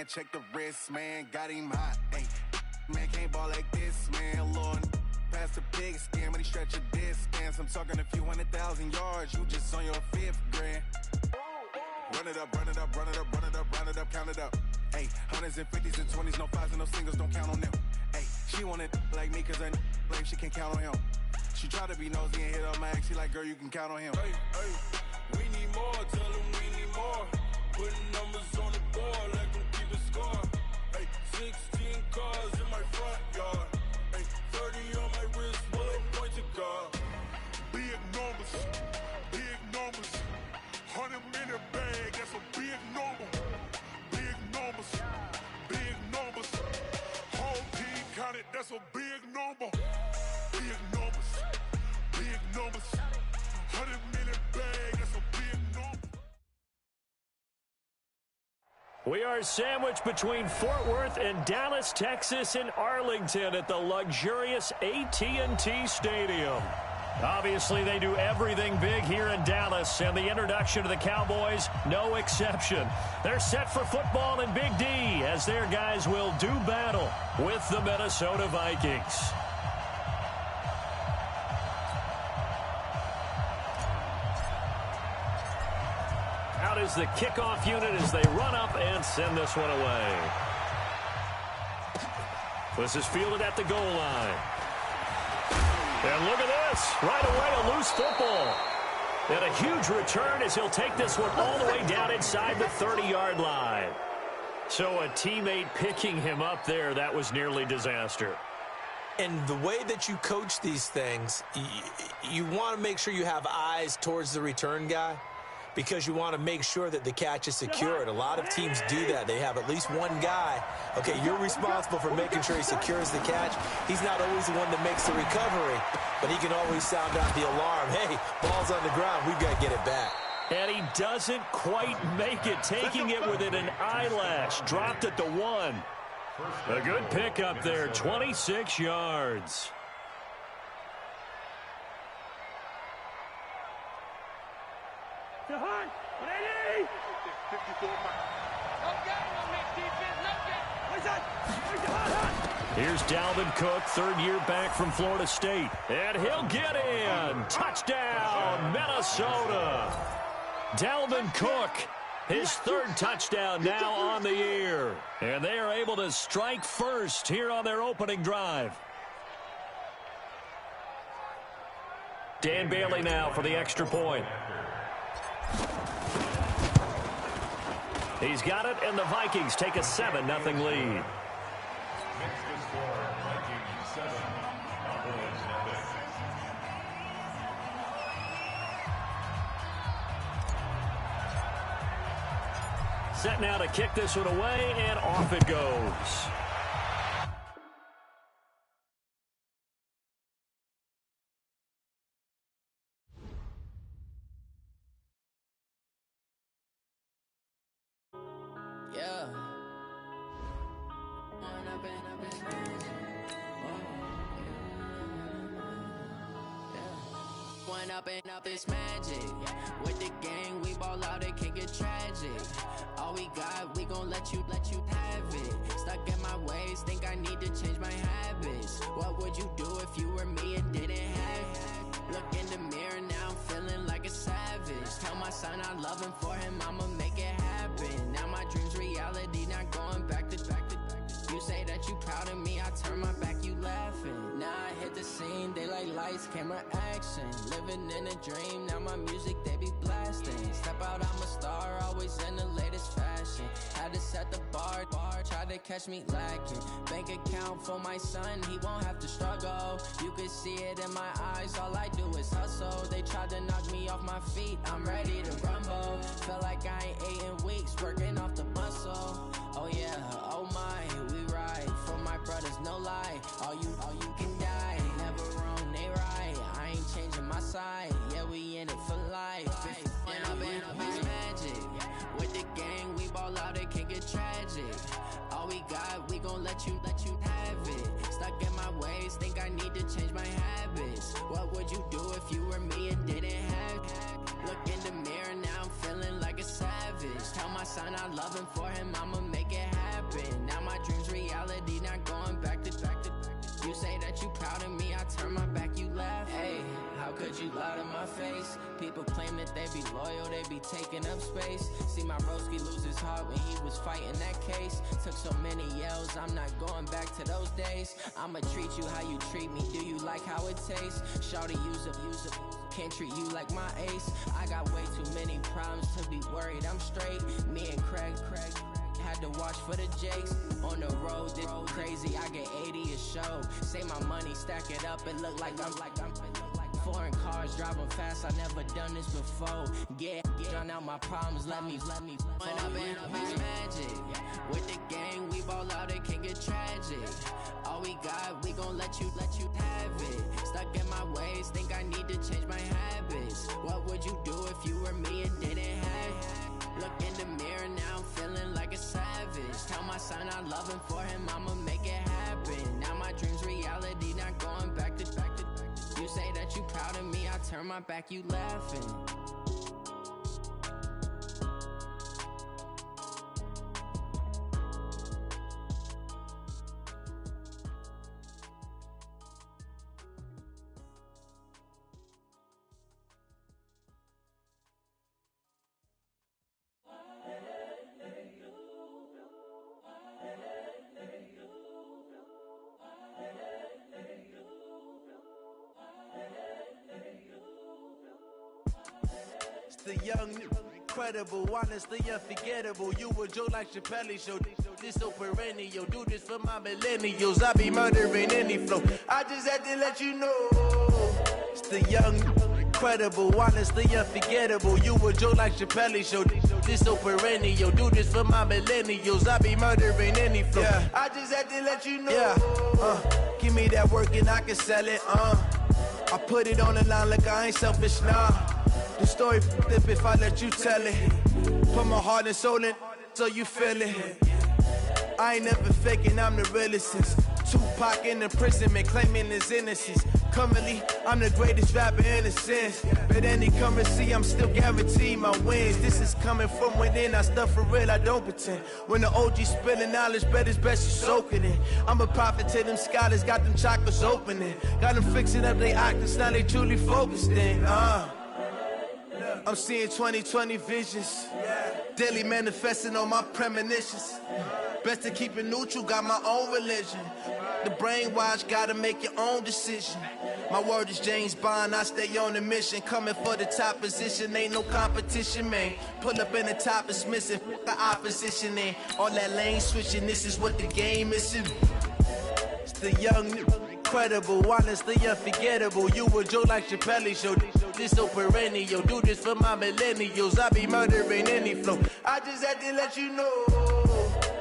man. Check the wrist, man. Got him hot. Hey, man can't ball like this, man. Lord, past the pig skin when he stretch a distance. I'm talking a few 100,000 yards. You just on your 5th grand. Run it up, run it up, run it up, run it up, run it up, count it up. Hey, hundreds and 50s and 20s, no 5s and no singles, don't count on them. Hey, she want it like me cause her blame, she can't count on him. She try to be nosy and hit up my ex, she like, girl, you can count on him. Hey, we need more, tell them we need more. Putting numbers on the board, let them keep a score. Hey, 16 cars in my front yard. Hey, 30 on my wrist, bullet point to God. Big numbers, 100-minute bag, that's a big number. Big numbers, whole team counted, that's a big number. Big numbers, 100-minute bag, that's a big number. We are sandwiched between Fort Worth and Dallas, Texas, and Arlington at the luxurious AT&T Stadium. Obviously, they do everything big here in Dallas, and the introduction to the Cowboys, no exception. They're set for football in Big D as their guys will do battle with the Minnesota Vikings. Out is the kickoff unit as they run up and send this one away. This is fielded at the goal line. And look at this. Right away, a loose football. And a huge return as he'll take this one all the way down inside the 30-yard line. So a teammate picking him up there, that was nearly disaster. And the way that you coach these things, you want to make sure you have eyes towards the return guy, because you want to make sure that the catch is secured. A lot of teams do that. They have at least one guy. Okay, you're responsible for making sure he secures the catch. He's not always the one that makes the recovery, but he can always sound out the alarm. Hey, ball's on the ground. We've got to get it back. And he doesn't quite make it, taking it within an eyelash. Dropped at the 1. A good pickup there, 26 yards. Here's Dalvin Cook, third year back from Florida State. And he'll get in. Touchdown, Minnesota. Dalvin Cook, his third touchdown now on the year. And they are able to strike first here on their opening drive. Dan Bailey now for the extra point. He's got it, and the Vikings take a 7-0 lead. Set now to kick this one away, and off it goes. Yeah. One up and up is magic. With the gang, we ball out, it can get tragic. All we got, we gon' let you have it. Stuck in my ways, think I need to change my habits. What would you do if you were me and didn't have it? Look in the mirror, now I'm feeling like a savage. Tell my son I love him, for him I'ma make it happen. Now my dream's reality, not going back to. You say that you proud of me, I turn my back, you laughing. Now I hit the scene, daylight lights, camera action. Living in a dream, now my music, they be blasting. Step out, I'm a star, always in the latest fashion. Had to set the bar, try to catch me lacking. Bank account for my son, he won't have to struggle. You can see it in my eyes, all I do is hustle. They tried to knock me off my feet, I'm ready to rumble. Felt like I ain't ate in weeks, working off the muscle. Oh yeah, oh my, we ride for my brothers, no lie. All you can die, never wrong, they right. I ain't changing my side, yeah, we in it for life. When up is magic. With the gang, we ball out, it can get tragic. All we got, we gon' let you have it. Stuck in my ways, think I need to change my habits. What would you do if you were me and didn't have it? Look in the mirror, now I'm feeling like a savage. Tell my son I love him, for him I'ma make it happen. you proud of me, I turn my back, you laugh. Hey, how could you lie to my face? People claim that they be loyal, they be taking up space. See my broski lose his heart when he was fighting that case. Took so many yells, I'm not going back to those days. I'ma treat you how you treat me, do you like how it tastes? Shawty, use up, can't treat you like my ace. I got way too many problems to be worried, I'm straight. Me and Craig had to watch for the Jakes. On the road, this crazy, I get 80 a show. Say my money, stack it up, it look like I'm foreign cars, driving fast, I never done this before. Get drown out my problems, let me When up in it's magic. With the gang, we ball out, it can get tragic. All we got, we gon' let you have it. Stuck in my ways, think I need to change my habits. What would you do if you were me and didn't have it? Look in the mirror, now I'm feeling like a savage. Tell my son I love him, for him I'ma make it happen. Now my dream's reality, not going back to. You say that you proud of me, I turn my back, you laughing. The young, incredible, honestly unforgettable. You a Joe like Chappelle show. This so perennial. Do this for my millennials. I be murdering any flow. I just had to let you know. It's the young, incredible, honestly unforgettable. You a Joe like Chappelle show. This so perennial. Do this for my millennials. I be murdering any flow. Yeah. I just had to let you know. Yeah. Give me that work and I can sell it. I put it on the line like I ain't selfish, nah. The story flip if I let you tell it. Put my heart and soul in so you feel it. I ain't never faking, I'm the realest since Tupac in imprisonment, claiming his innocence. Currently, I'm the greatest rapper in a sense. But any currency, I'm still guaranteed my wins. This is coming from within, I stuff for real, I don't pretend. When the OG spilling knowledge, bet it's best you soak it in. I'm a prophet to them scholars, got them chakras opening. Got them fixing up they octaves, now they truly focused in. I'm seeing 2020 visions. Daily manifesting on my premonitions. Best to keep it neutral, got my own religion. The brainwash, gotta make your own decision. My word is James Bond, I stay on the mission. Coming for the top position, ain't no competition, man. Pull up in the top is missing, the opposition in. All that lane switching, this is what the game is. It's the young, incredible, honestly unforgettable. You a Joe like Chappelle show. This so perennial. Do this for my millennials. I be murdering any flow. I just had to let you know.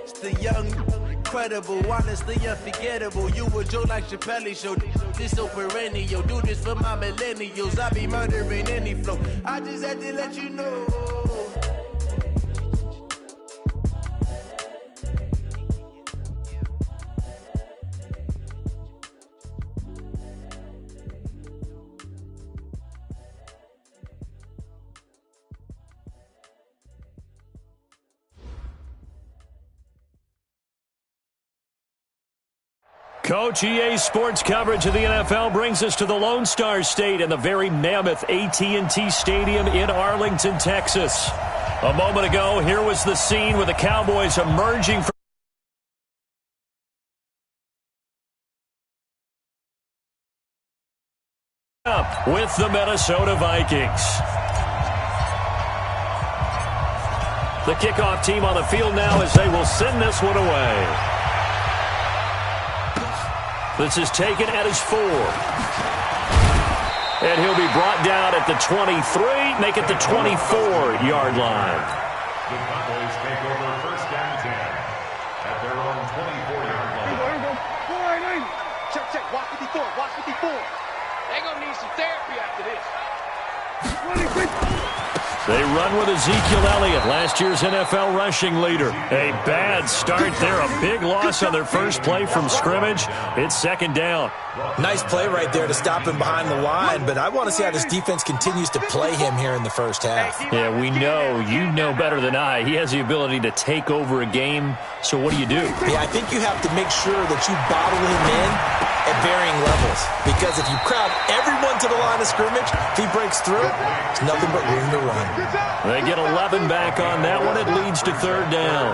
It's the young, incredible, honestly unforgettable. You a Joe like Chappelle show. This so perennial. Do this for my millennials. I be murdering any flow. I just had to let you know. Coach, EA Sports coverage of the NFL brings us to the Lone Star State and the very mammoth AT&T Stadium in Arlington, Texas. A moment ago, here was the scene with the Cowboys emerging from with the Minnesota Vikings. The kickoff team on the field now as they will send this one away. This is taken at his 4. And he'll be brought down at the 23, make it the 24-yard line. The Cowboys take over first down 10 at their own 24-yard line. Check. Watch 54. They're going to need some therapy after this. They run with Ezekiel Elliott, last year's NFL rushing leader. A bad start there, a big loss on their first play from scrimmage. It's second down. Nice play right there to stop him behind the line, but I want to see how this defense continues to play him here in the first half. Yeah, we know, you know better than I, he has the ability to take over a game, so what do? Yeah, I think you have to make sure that you bottle him in at varying levels. Because if you crowd everyone to the line of scrimmage, if he breaks through, there's nothing but room to run. They get 11 back on that one. It leads to third down.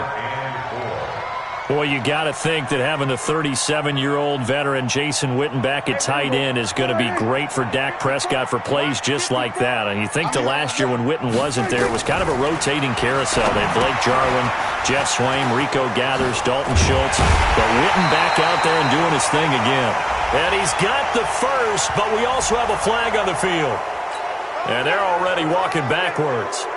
Boy, you got to think that having the 37-year-old veteran Jason Witten back at tight end is going to be great for Dak Prescott for plays just like that. And you think to last year when Witten wasn't there, it was kind of a rotating carousel. They had Blake Jarwin, Jeff Swaim, Rico Gathers, Dalton Schultz. But Witten back out there and doing his thing again. And he's got the first, but we also have a flag on the field. And they're already walking backwards.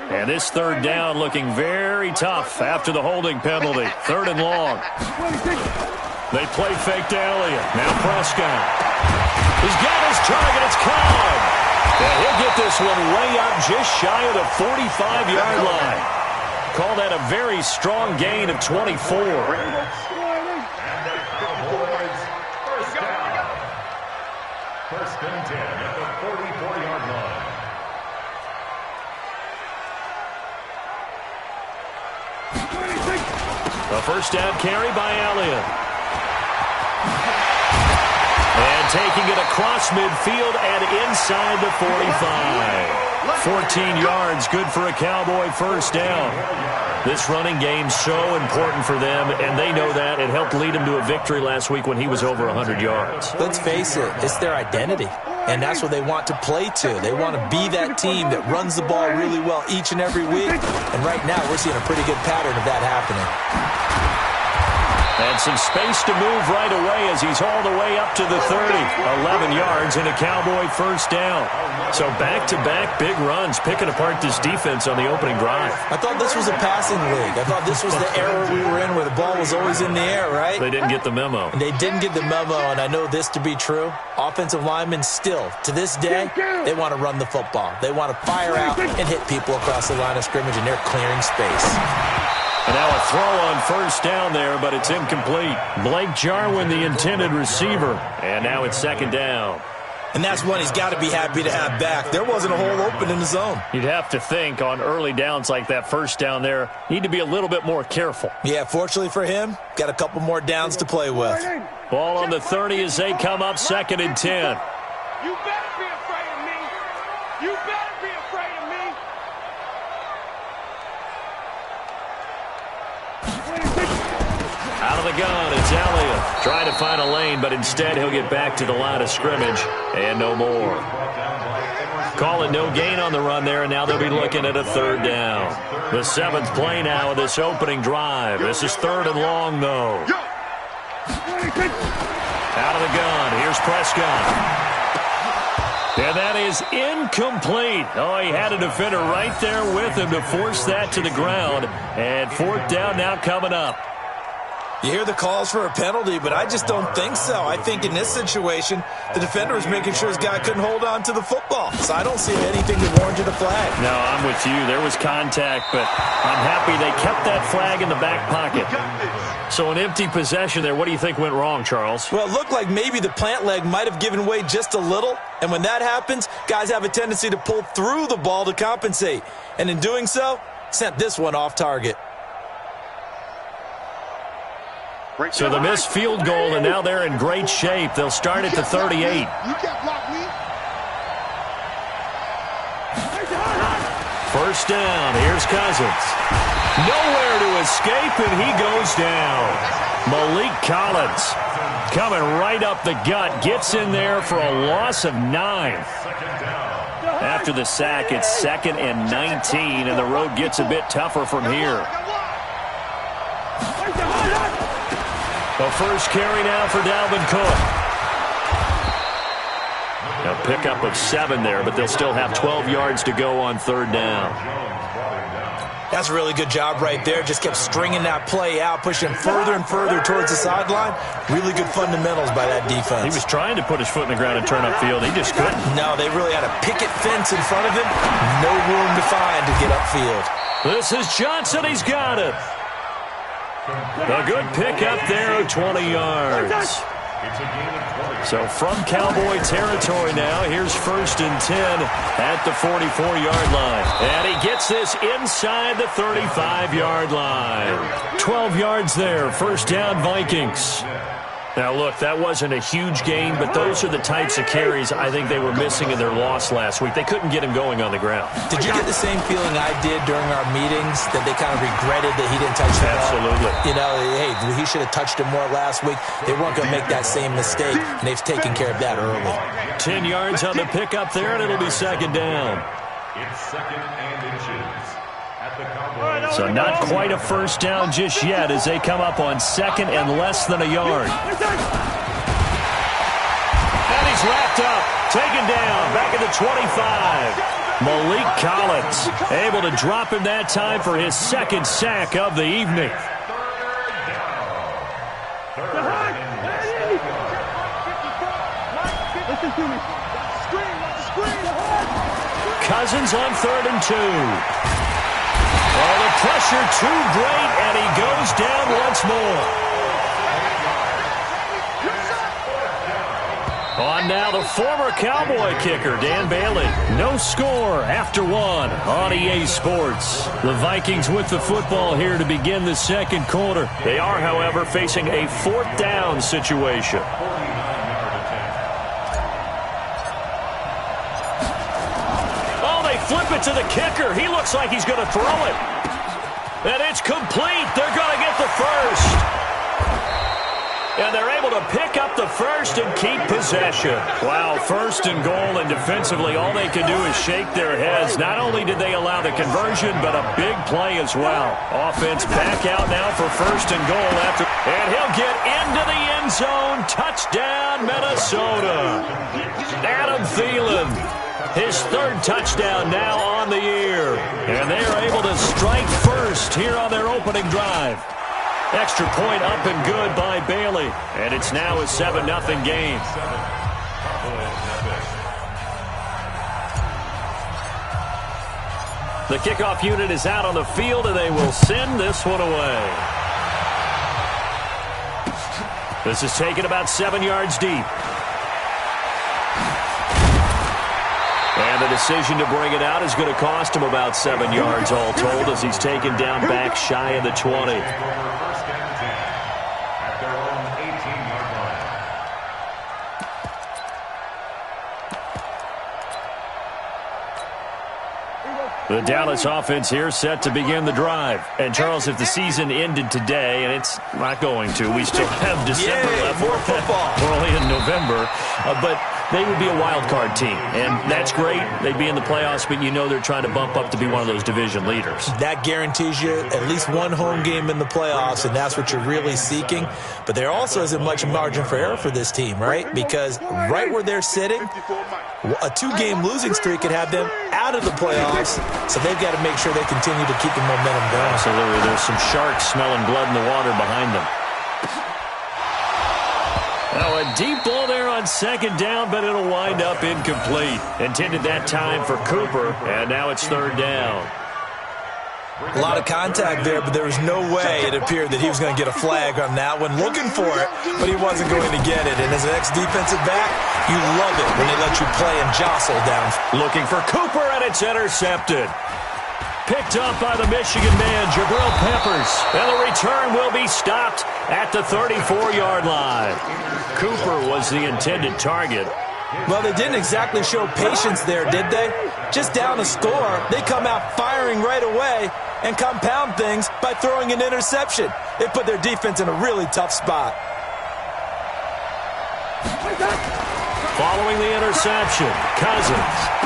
And this third down looking very tough after the holding penalty. Third and long. They play fake to Elliott. Now Prescott. He's got his target. It's Cobb. And he'll get this one way up just shy of the 45-yard line. Call that a very strong gain of 24. First and 10 at the 44-yard line. A first down carry by Elliott. And taking it across midfield and inside the 45. 14 yards, good for a Cowboy first down. This running game's so important for them, and they know that. It helped lead them to a victory last week when he was over 100 yards. Let's face it, it's their identity. And that's what they want to play to. They want to be that team that runs the ball really well each and every week. And right now, we're seeing a pretty good pattern of that happening. And some space to move right away as he's all the way up to the 30. 11 yards and a Cowboy first down. So back-to-back big runs, picking apart this defense on the opening drive. I thought this was a passing league. I thought this was the era we were in where the ball was always in the air, right? They didn't get the memo. And they didn't get the memo, and I know this to be true. Offensive linemen still, to this day, they want to run the football. They want to fire out and hit people across the line of scrimmage, and they're clearing space. And now a throw on first down there, but it's incomplete. Blake Jarwin, the intended receiver. And now it's second down. And that's one he's got to be happy to have back. There wasn't a hole open in the zone. You'd have to think on early downs like that first down there, need to be a little bit more careful. Yeah, fortunately for him, got a couple more downs to play with. Ball on the 30 as they come up second and 10. You better be afraid of me. You better be afraid of me. Out of the gun, it's Elliott. Trying to find a lane, but instead he'll get back to the line of scrimmage and no more. Call it no gain on the run there, and now they'll be looking at a third down. The seventh play now of this opening drive. This is third and long, though. Out of the gun, here's Prescott. And that is incomplete. Oh, he had a defender right there with him to force that to the ground. And fourth down now coming up. You hear the calls for a penalty, but I just don't think so. I think in this situation, the defender was making sure his guy couldn't hold on to the football. So I don't see anything that warranted a flag. No, I'm with you. There was contact, but I'm happy they kept that flag in the back pocket. So an empty possession there. What do you think went wrong, Charles? Well, it looked like maybe the plant leg might have given way just a little. And when that happens, guys have a tendency to pull through the ball to compensate. And in doing so, sent this one off target. So the missed field goal, and now they're in great shape. They'll start at the 38. You can't block me. First down. Here's Cousins. Nowhere to escape, and he goes down. Malik Collins coming right up the gut. Gets in there for a loss of 9. After the sack, it's second and 19, and the road gets a bit tougher from here. The first carry now for Dalvin Cook. A pickup of 7 there, but they'll still have 12 yards to go on third down. That's a really good job right there. Just kept stringing that play out, pushing further and further towards the sideline. Really good fundamentals by that defense. He was trying to put his foot in the ground and turn upfield. He just couldn't. No, they really had a picket fence in front of him. No room to find to get upfield. This is Johnson. He's got it. A good pickup there of 20 yards. It's a gain of 20. So from Cowboy territory now, here's 1st and 10 at the 44-yard line. And he gets this inside the 35-yard line. 12 yards there, 1st down Vikings. Now, look, that wasn't a huge gain, but those are the types of carries I think they were missing in their loss last week. They couldn't get him going on the ground. Did you get the same feeling I did during our meetings, that they kind of regretted that he didn't touch the ball? Absolutely. You know, hey, he should have touched him more last week. They weren't going to make that same mistake, and they've taken care of that early. 10 yards on the pickup there, and it'll be 2nd down. It's 2nd and inches. So not quite a 1st down just yet as they come up on 2nd and less than a yard. And he's wrapped up, taken down, back at the 25. Malik Collins able to drop him that time for his 2nd sack of the evening. Cousins on 3rd and 2. Oh, the pressure too great, and he goes down once more. On now, the former Cowboy kicker, Dan Bailey. No score after 1 on EA Sports. The Vikings with the football here to begin the 2nd quarter. They are, however, facing a 4th down situation. Flip it to the kicker. He looks like he's going to throw it. And it's complete. They're going to get the 1st. And they're able to pick up the 1st and keep possession. Wow, 1st and goal, and defensively all they can do is shake their heads. Not only did they allow the conversion, but a big play as well. Offense back out now for 1st and goal after. And he'll get into the end zone. Touchdown, Minnesota. Adam Thielen. His 3rd touchdown now on the year. And they are able to strike first here on their opening drive. Extra point up and good by Bailey. And it's now a 7-0 game. The kickoff unit is out on the field, and they will send this one away. This is taken about 7 yards deep. And the decision to bring it out is going to cost him about 7 yards all told as he's taken down back shy of the 20. The Dallas offense here set to begin the drive. And, Charles, if the season ended today, and it's not going to, we still have December left. More football. We're only in November. But they would be a wild card team. And that's great. They'd be in the playoffs, but you know they're trying to bump up to be one of those division leaders. That guarantees you at least one home game in the playoffs, and that's what you're really seeking. But there also isn't much margin for error for this team, right? Because right where they're sitting, a 2-game losing streak could have them out of the playoffs, so they've got to make sure they continue to keep the momentum going. Absolutely. There's some sharks smelling blood in the water behind them. Now a deep ball there on 2nd down, but it'll wind up incomplete. Intended that time for Cooper, and now it's 3rd down. A lot of contact there, but there was no way it appeared that he was going to get a flag on that one. Looking for it, but he wasn't going to get it. And as an ex-defensive back, you love it when they let you play and jostle down. Looking for Cooper, and it's intercepted. Picked up by the Michigan man, Jabril Peppers. And the return will be stopped at the 34-yard line. Cooper was the intended target. Well, they didn't exactly show patience there, did they? Just down a score, they come out firing right away and compound things by throwing an interception. It put their defense in a really tough spot. Following the interception, Cousins.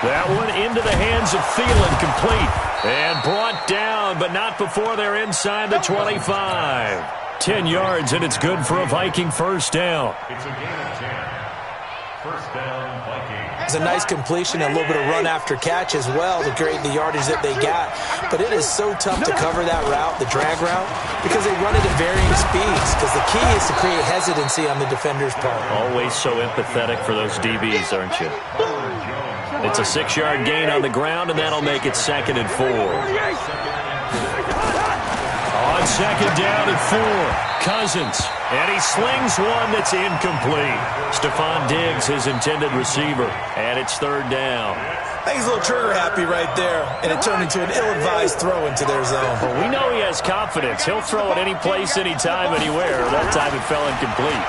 That one into the hands of Thielen, complete. And brought down, but not before they're inside the 25. 10 yards, and it's good for a Viking 1st down. It's a gain of 10. 1st down, Vikings. It's a nice completion and a little bit of run after catch as well to create the yardage that they got. But it is so tough to cover that route, the drag route, because they run it at varying speeds. Because the key is to create hesitancy on the defender's part. Always so empathetic for those DBs, aren't you? It's a 6-yard gain on the ground, and that'll make it 2nd and 4. On on second down and 4. Cousins. And he slings one that's incomplete. Stephon Diggs, his intended receiver. And it's third down. I think he's a little trigger happy right there, and it turned into an ill-advised throw into their zone. Well, we know he has confidence. He'll throw it any place, anytime, anywhere. That time it fell incomplete.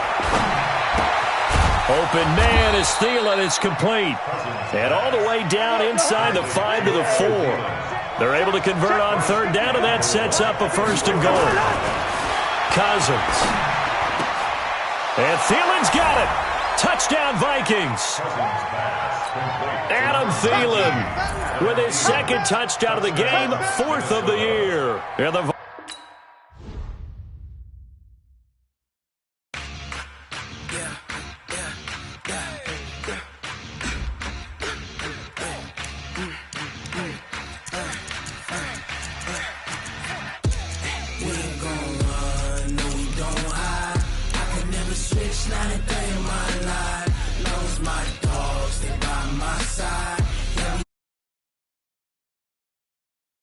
Open man is Thielen. It's complete. And all the way down inside the 5 to the 4. They're able to convert on third down, and that sets up a first and goal. Cousins. And Thielen's got it. Touchdown, Vikings. Adam Thielen with his second touchdown of the game, 4th of the year. And the